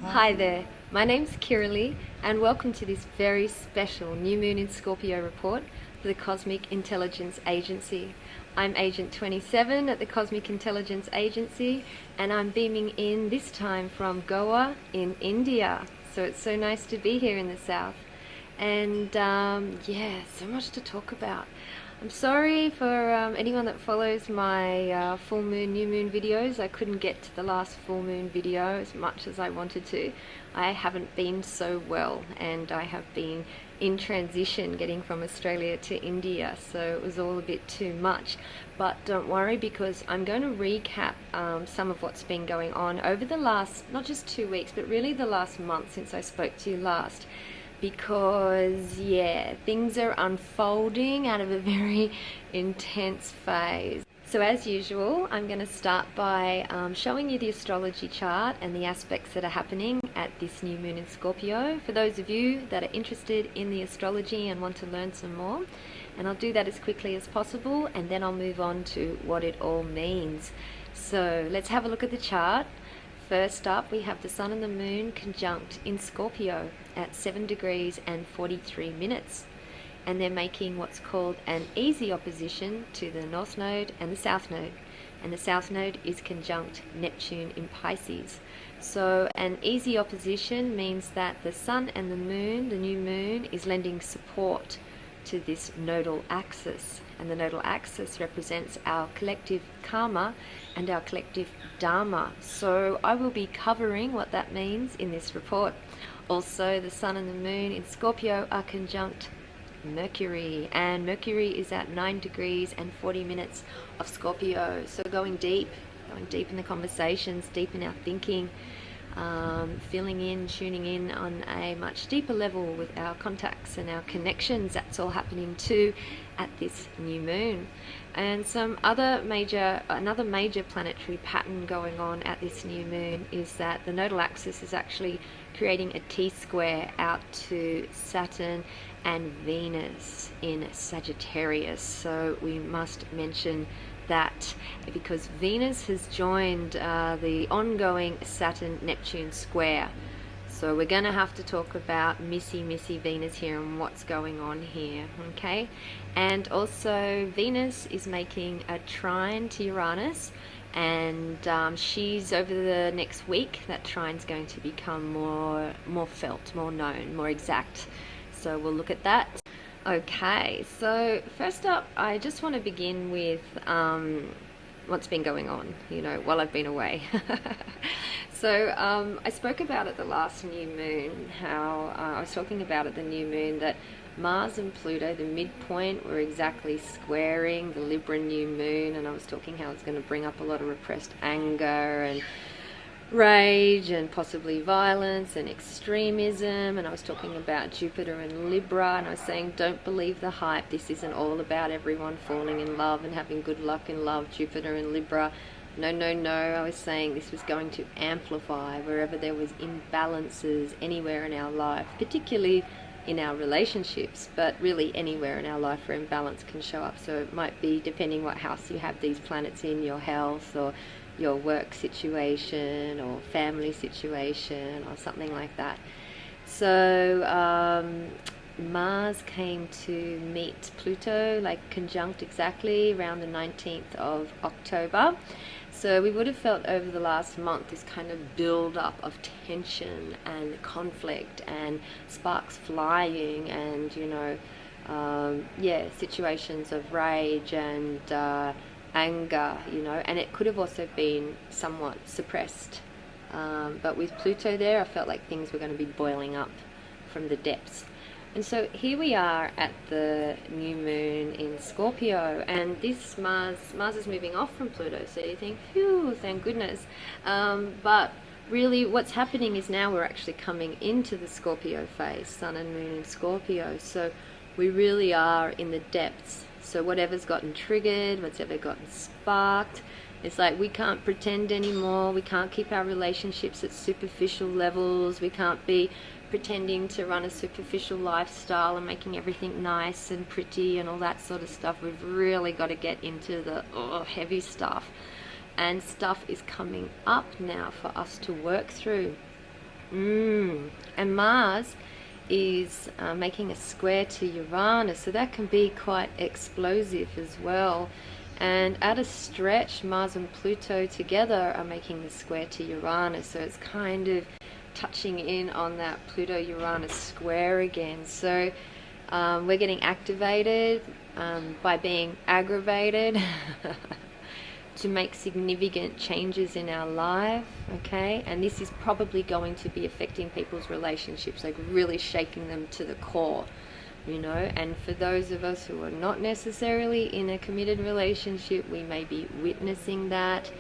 Hi there, my name's Kirilly and welcome to this very special New Moon in Scorpio report for the Cosmic Intelligence Agency. I'm Agent 27 at the Cosmic Intelligence Agency and I'm beaming in this time from Goa in India. So it's so nice to be here in the south. And yeah, so much to talk about. I'm sorry for anyone that follows my full moon, new moon videos. I couldn't get to the last full moon video as much as I wanted to. I haven't been so well and I have been in transition getting from Australia to India, so it was all a bit too much. But don't worry, because I'm going to recap some of what's been going on over the last, not just 2 weeks, but really the last month since I spoke to you last. Because yeah, things are unfolding out of a very intense phase. So as usual, I'm going to start by showing you the astrology chart and the aspects that are happening at this new moon in Scorpio, for those of you that are interested in the astrology and want to learn some more. And I'll do that as quickly as possible, and then I'll move on to what it all means. So let's have a look at the chart. First up, we have the Sun and the Moon conjunct in Scorpio at 7 degrees and 43 minutes. And they're making what's called an easy opposition to the North Node and the South Node. And the South Node is conjunct Neptune in Pisces. So an easy opposition means that the Sun and the Moon, the new moon, is lending support to this nodal axis. And the nodal axis represents our collective karma and our collective dharma. So I will be covering what that means in this report. Also, the Sun and the Moon in Scorpio are conjunct Mercury, and Mercury is at 9 degrees and 40 minutes of Scorpio. So going deep in the conversations, deep in our thinking, feeling in, tuning in on a much deeper level with our contacts and our connections. That's all happening too at this new moon. And another major planetary pattern going on at this new moon is that the nodal axis is actually creating a T-square out to Saturn and Venus in Sagittarius. So we must mention that, because Venus has joined the ongoing Saturn-Neptune square. So we're going to have to talk about Missy Venus here and what's going on here, okay? And also Venus is making a trine to Uranus, and she's, over the next week, that trine's going to become more felt, more known, more exact. So we'll look at that. Okay, so first up, I just want to begin with what's been going on, while I've been away. So I spoke about it the last new moon, how I was talking about at the new moon that Mars and Pluto, the midpoint, were exactly squaring the Libra new moon, and I was talking how it's going to bring up a lot of repressed anger and rage and possibly violence and extremism. And I was talking about Jupiter and Libra, and I was saying, don't believe the hype. This isn't all about everyone falling in love and having good luck in love, Jupiter and Libra. No. I was saying this was going to amplify wherever there was imbalances anywhere in our life, particularly in our relationships, but really anywhere in our life where imbalance can show up. So it might be, depending what house you have these planets in, your health or your work situation or family situation or something like that. So Mars came to meet Pluto, like conjunct exactly around the 19th of October. So we would have felt over the last month this kind of build up of tension and conflict and sparks flying and, situations of rage and anger, and it could have also been somewhat suppressed. But with Pluto there, I felt like things were going to be boiling up from the depths. And so here we are at the new moon in Scorpio, and this Mars is moving off from Pluto, so you think, phew, thank goodness. But really what's happening is now we're actually coming into the Scorpio phase, Sun and Moon in Scorpio. So we really are in the depths. So whatever's gotten triggered, whatever gotten sparked, it's like we can't pretend anymore. We can't keep our relationships at superficial levels. We can't be pretending to run a superficial lifestyle and making everything nice and pretty and all that sort of stuff. We've really got to get into the heavy stuff. And stuff is coming up now for us to work through. And Mars is making a square to Uranus, so that can be quite explosive as well. And at a stretch, Mars and Pluto together are making the square to Uranus, so it's kind of touching in on that Pluto-Uranus square again. So we're getting activated by being aggravated to make significant changes in our life, okay? And this is probably going to be affecting people's relationships, like really shaking them to the core, you know. And for those of us who are not necessarily in a committed relationship, we may be witnessing that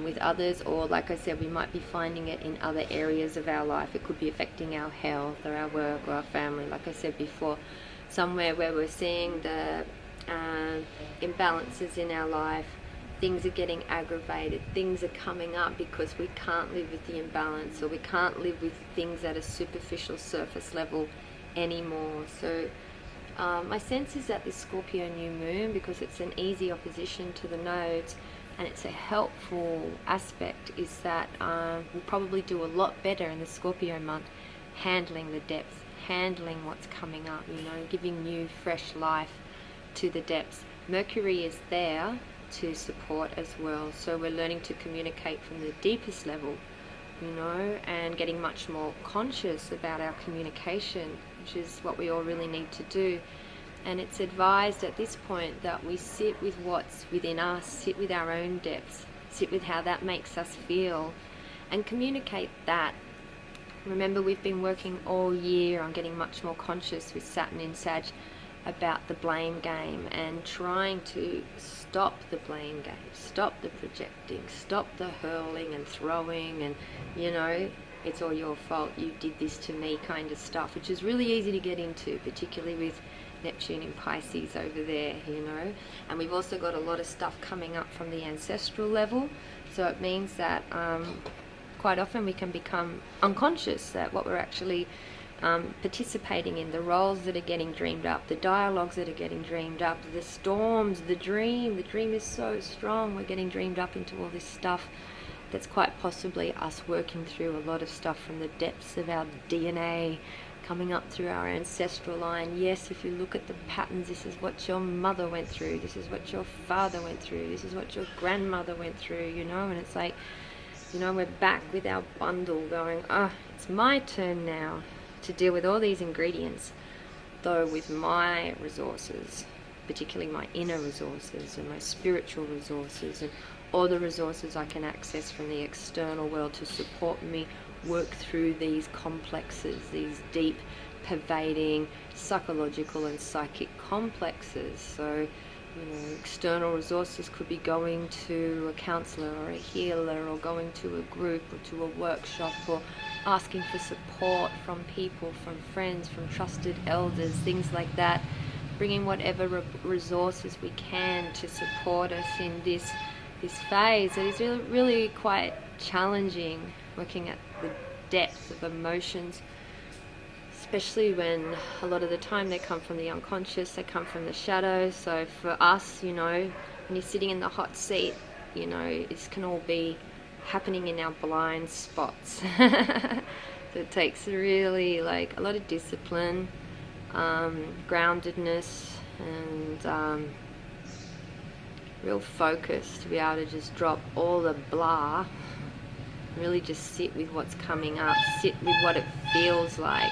with others, or like I said, we might be finding it in other areas of our life. It could be affecting our health or our work or our family, like I said before, somewhere where we're seeing the imbalances in our life. Things are getting aggravated, things are coming up because we can't live with the imbalance, or we can't live with things at a superficial surface level anymore. So my sense is that this Scorpio new moon, because it's an easy opposition to the nodes and it's a helpful aspect, is that we'll probably do a lot better in the Scorpio month handling the depth, handling what's coming up, you know, giving new fresh life to the depths. Mercury is there to support as well, so we're learning to communicate from the deepest level, you know, and getting much more conscious about our communication, which is what we all really need to do. And it's advised at this point that we sit with what's within us, sit with our own depths, sit with how that makes us feel, and communicate that. Remember, we've been working all year on getting much more conscious with Saturn in Sag about the blame game, and trying to stop the blame game, stop the projecting, stop the hurling and throwing and, you know, it's all your fault, you did this to me kind of stuff, which is really easy to get into, particularly with Neptune in Pisces over there, you know. And we've also got a lot of stuff coming up from the ancestral level, so it means that quite often we can become unconscious that what we're actually participating in, the roles that are getting dreamed up, the dialogues that are getting dreamed up, the storms, the dream is so strong, we're getting dreamed up into all this stuff that's quite possibly us working through a lot of stuff from the depths of our DNA, coming up through our ancestral line. Yes, if you look at the patterns, this is what your mother went through, this is what your father went through, this is what your grandmother went through, you know. And it's like, you know, we're back with our bundle going, it's my turn now to deal with all these ingredients, though with my resources, particularly my inner resources and my spiritual resources and all the resources I can access from the external world to support me work through these complexes, these deep, pervading psychological and psychic complexes. So, you know, external resources could be going to a counselor or a healer, or going to a group or to a workshop, or asking for support from people, from friends, from trusted elders, things like that, bringing whatever resources we can to support us in this phase. It is really quite challenging working at the depth of emotions, especially when a lot of the time they come from the unconscious, they come from the shadows. So for us, you know, when you're sitting in the hot seat, you know, this can all be happening in our blind spots. So it takes really like a lot of discipline, groundedness, and real focus to be able to just drop all the blah, really just sit with what's coming up, sit with what it feels like,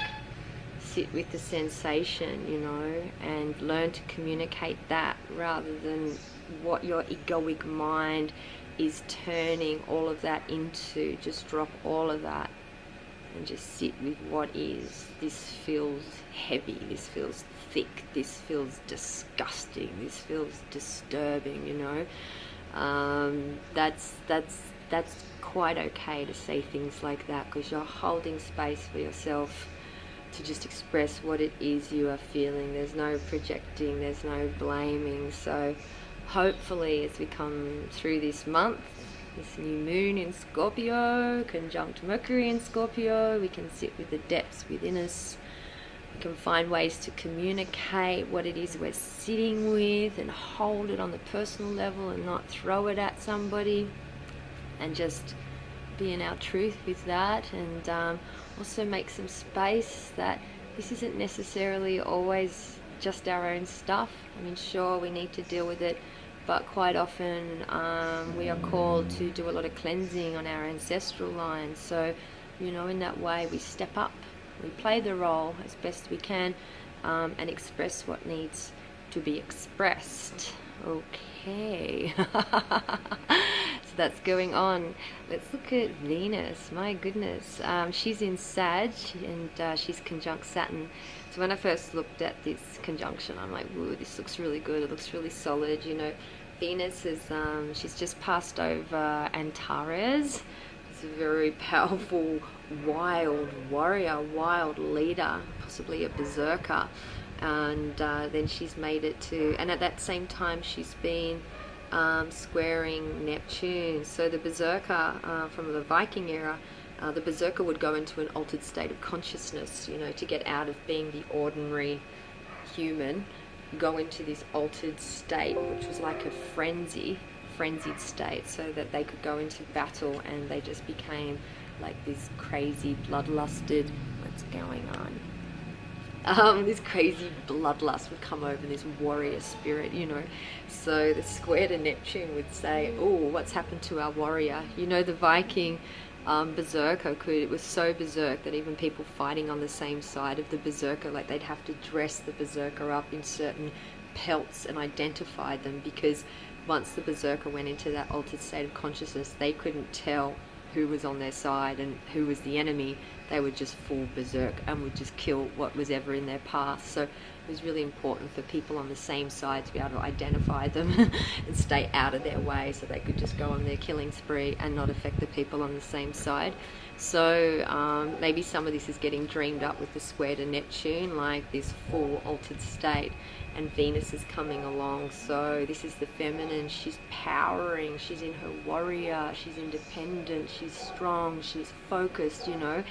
sit with the sensation, you know, and learn to communicate that rather than what your egoic mind is turning all of that into. Just drop all of that and just sit with what is. This feels heavy, this feels thick, this feels disgusting, this feels disturbing, you know. That's that's quite okay to say things like that, because you're holding space for yourself to just express what it is you are feeling. There's no projecting, there's no blaming. So hopefully as we come through this month, this new moon in Scorpio, conjunct Mercury in Scorpio, we can sit with the depths within us. We can find ways to communicate what it is we're sitting with and hold it on the personal level and not throw it at somebody, and just be in our truth with that. And also make some space that this isn't necessarily always just our own stuff. I mean, sure, we need to deal with it, but quite often we are called to do a lot of cleansing on our ancestral lines. So, you know, in that way we step up, we play the role as best we can, and express what needs to be expressed. Okay. So that's going on. Let's look at Venus. My goodness, she's in Sag, and she's conjunct Saturn. So when I first looked at this conjunction, I'm like, whoa, this looks really good, it looks really solid. You know, Venus is she's just passed over Antares. It's a very powerful, wild warrior, wild leader, possibly a berserker. And then she's made it to, and at that same time she's been squaring Neptune. So the berserker from the Viking era, the berserker would go into an altered state of consciousness, you know, to get out of being the ordinary human, go into this altered state, which was like a frenzied state, so that they could go into battle, and they just became like this crazy bloodlusted, what's going on? This crazy bloodlust would come over, this warrior spirit, you know. So the square to Neptune would say, oh, what's happened to our warrior? You know, the Viking berserker it was so berserk that even people fighting on the same side of the berserker, like they'd have to dress the berserker up in certain pelts and identify them, because once the berserker went into that altered state of consciousness, they couldn't tell who was on their side and who was the enemy. They would just fall berserk and would just kill what was ever in their path. So it was really important for people on the same side to be able to identify them and stay out of their way, so they could just go on their killing spree and not affect the people on the same side. So maybe some of this is getting dreamed up with the square to Neptune, like this full altered state, and Venus is coming along. So this is the feminine. She's powering, she's in her warrior, she's independent, she's strong, she's focused, you know,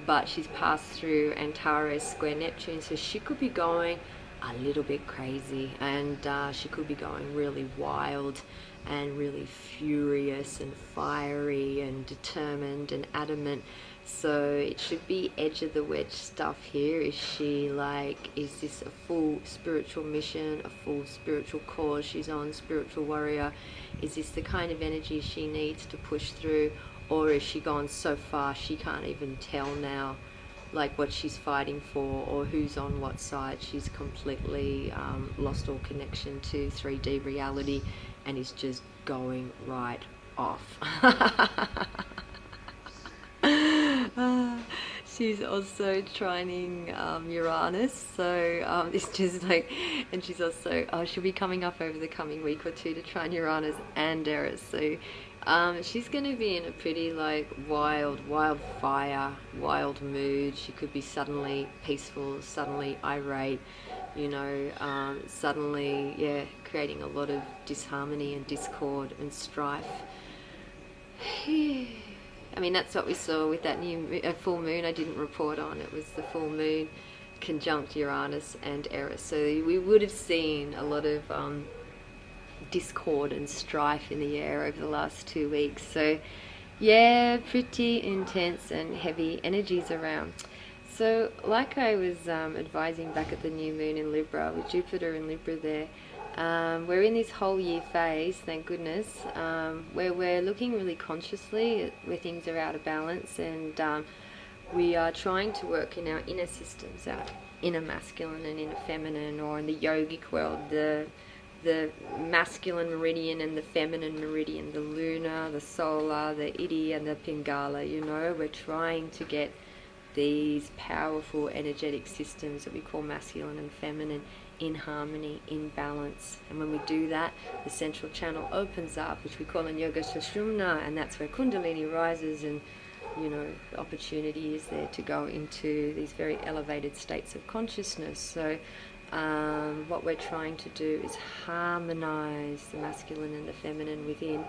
but she's passed through Antares square Neptune, so she could be going a little bit crazy, and she could be going really wild and really furious and fiery and determined and adamant. So it should be edge of the wedge stuff here. Is this a full spiritual mission, a full spiritual cause she's on, spiritual warrior? Is this the kind of energy she needs to push through, or is she gone so far she can't even tell now like what she's fighting for or who's on what side? She's completely lost all connection to 3D reality and is just going right off. She's also trining Uranus, so it's just like, and she's also, she'll be coming up over the coming week or two to trine Uranus and Eris. So she's going to be in a pretty like wild fire, wild mood. She could be suddenly peaceful, suddenly irate, you know, suddenly, creating a lot of disharmony and discord and strife. I mean, that's what we saw with that new full moon I didn't report on. It was the full moon conjunct Uranus and Eris. So we would have seen a lot of discord and strife in the air over the last 2 weeks. So yeah, pretty intense and heavy energies around. So like I was advising back at the new moon in Libra, with Jupiter in Libra there, we're in this whole year phase, thank goodness, where we're looking really consciously at where things are out of balance, and we are trying to work in our inner systems, our inner masculine and inner feminine, or in the yogic world, the masculine meridian and the feminine meridian, the lunar, the solar, the Iti and the Pingala, you know. We're trying to get these powerful energetic systems that we call masculine and feminine in harmony, in balance. And when we do that, the central channel opens up, which we call in yoga Sushumna, and that's where Kundalini rises, and the opportunity is there to go into these very elevated states of consciousness. So what we're trying to do is harmonize the masculine and the feminine within,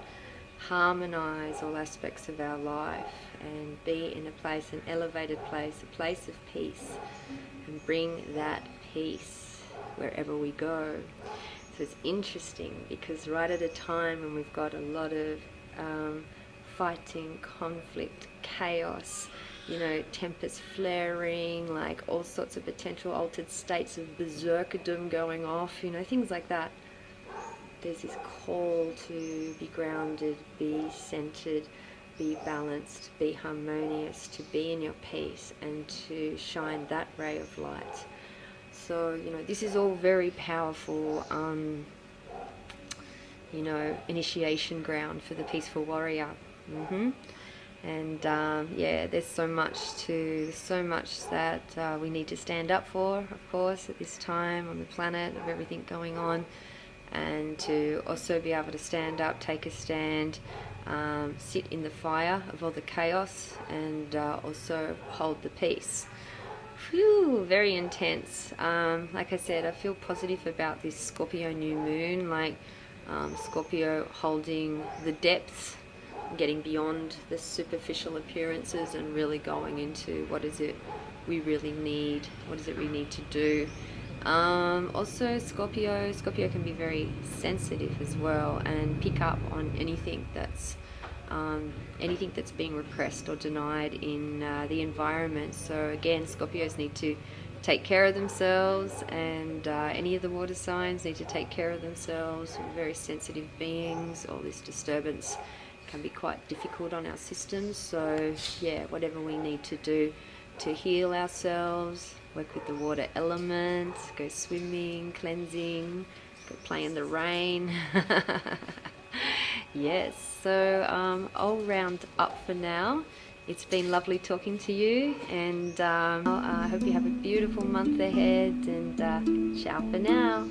harmonize all aspects of our life, and be in a place, an elevated place, a place of peace, and bring that peace wherever we go. So it's interesting because right at a time when we've got a lot of fighting, conflict, chaos, tempest flaring, like all sorts of potential altered states of berserkerdom going off, things like that. There's this call to be grounded, be centered, be balanced, be harmonious, to be in your peace, and to shine that ray of light. So, this is all very powerful, initiation ground for the peaceful warrior. And there's so much that we need to stand up for, of course, at this time on the planet, of everything going on, and to also be able to stand up, take a stand, sit in the fire of all the chaos, and also hold the peace. Phew, very intense. Like I said, I feel positive about this Scorpio new moon, like Scorpio holding the depths, getting beyond the superficial appearances and really going into what is it we really need, what is it we need to do. Also Scorpio can be very sensitive as well, and pick up on anything that's being repressed or denied in the environment. So again, Scorpios need to take care of themselves, and any of the water signs need to take care of themselves. We're very sensitive beings. All this disturbance can be quite difficult on our systems. So whatever we need to do to heal ourselves, work with the water elements, go swimming, cleansing, go play in the rain. Yes, so I'll round up for now. It's been lovely talking to you, and I hope you have a beautiful month ahead, and ciao for now.